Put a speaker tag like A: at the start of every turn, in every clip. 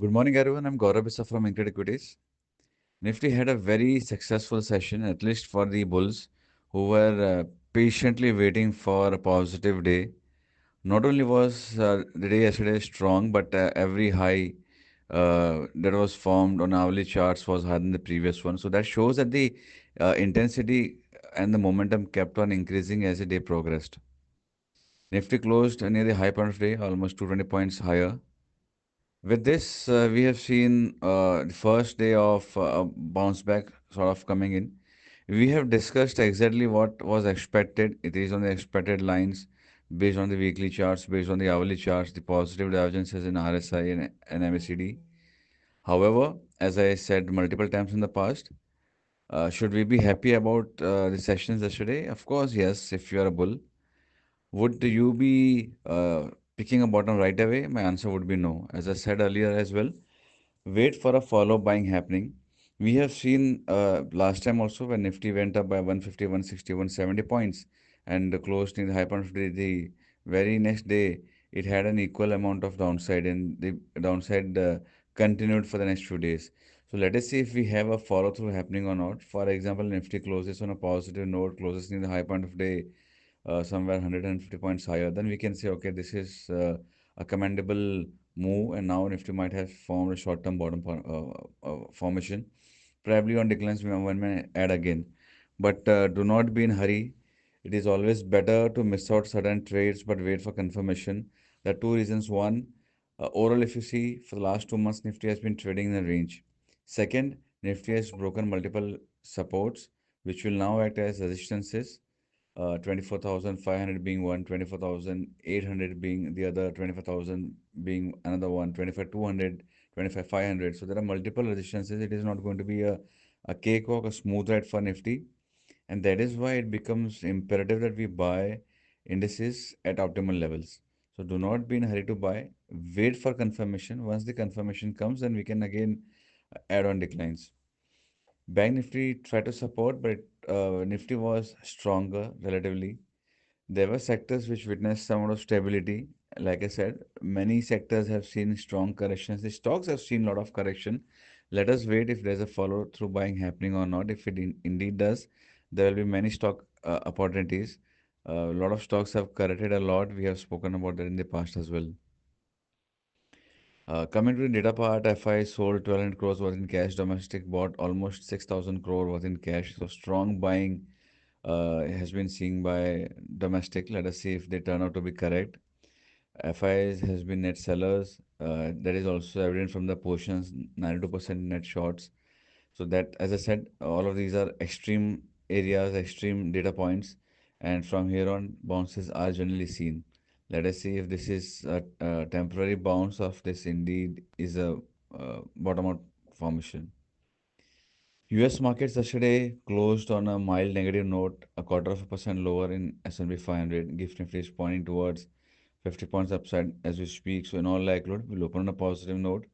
A: Good morning, everyone. I'm Gaurav Bisa from InCred Equities. Nifty had a very successful session, at least for the bulls, who were patiently waiting for a positive day. Not only was the day yesterday strong, but every high that was formed on hourly charts was higher than the previous one. So that shows that the intensity and the momentum kept on increasing as the day progressed. Nifty closed near the high point of the day, almost 220 points higher. With this, we have seen the first day of bounce back sort of coming in. We have discussed exactly what was expected. It is on the expected lines based on the weekly charts, based on the hourly charts, the positive divergences in RSI and MACD. However, as I said multiple times in the past, should we be happy about the sessions yesterday? Of course, yes, if you are a bull. Would you be picking a bottom right away? My answer would be no. As I said earlier as well, wait for a follow buying happening. We have seen last time also when Nifty went up by 150, 160, 170 points and closed in the high point of the very next day, it had an equal amount of downside and the downside continued for the next few days. So let us see if we have a follow through happening or not. For example, Nifty closes on a positive note, closes in the high point of day somewhere 150 points higher, then we can say, okay, this is a commendable move, and now Nifty might have formed a short-term bottom formation, probably on declines when we add again. But do not be in hurry. It is always better to miss out certain trades, but wait for confirmation. There are two reasons. One, overall, if you see, for the last 2 months, Nifty has been trading in a range. Second, Nifty has broken multiple supports, which will now act as resistances 24,500 being one, 24,800 being the other, 25,000 being another one, 25,200, 25,500. So there are multiple resistances. It is not going to be a cakewalk, a smooth ride for Nifty. And that is why it becomes imperative that we buy indices at optimal levels. So do not be in a hurry to buy. Wait for confirmation. Once the confirmation comes, then we can again add on declines. Bank Nifty tried to support, but Nifty was stronger relatively. There were sectors which witnessed some amount of stability. Like I said, many sectors have seen strong corrections. The stocks have seen a lot of correction. Let us wait if there's a follow through buying happening or not. If it indeed does, there will be many stock opportunities. A lot of stocks have corrected a lot. We have spoken about that in the past as well. Coming to the data part, FI sold 1,200 crores worth in cash. Domestic bought almost 6,000 crore worth in cash. So strong buying has been seen by domestic. Let us see if they turn out to be correct. FIs has been net sellers. That is also evident from the positions, 92% net shorts. So that, as I said, all of these are extreme areas, extreme data points, and from here on, bounces are generally seen. Let us see if this is a temporary bounce of this indeed is a bottom out formation. US markets yesterday closed on a mild negative note, a quarter of a percent lower in S&P 500. Gift Nifty is pointing towards 50 points upside as we speak. So in all likelihood, we'll open on a positive note.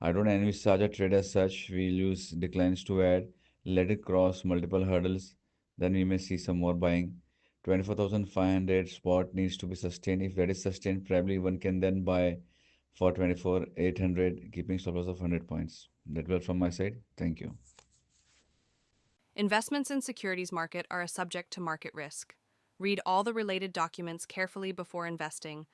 A: I don't envisage a trade as such. We'll use declines to add, let it cross multiple hurdles, then we may see some more buying. 24,500 spot needs to be sustained. If that is sustained, probably one can then buy for 24,800, keeping stop loss of 100 points. That will from my side. Thank you.
B: Investments in securities market are a subject to market risk. Read all the related documents carefully before investing,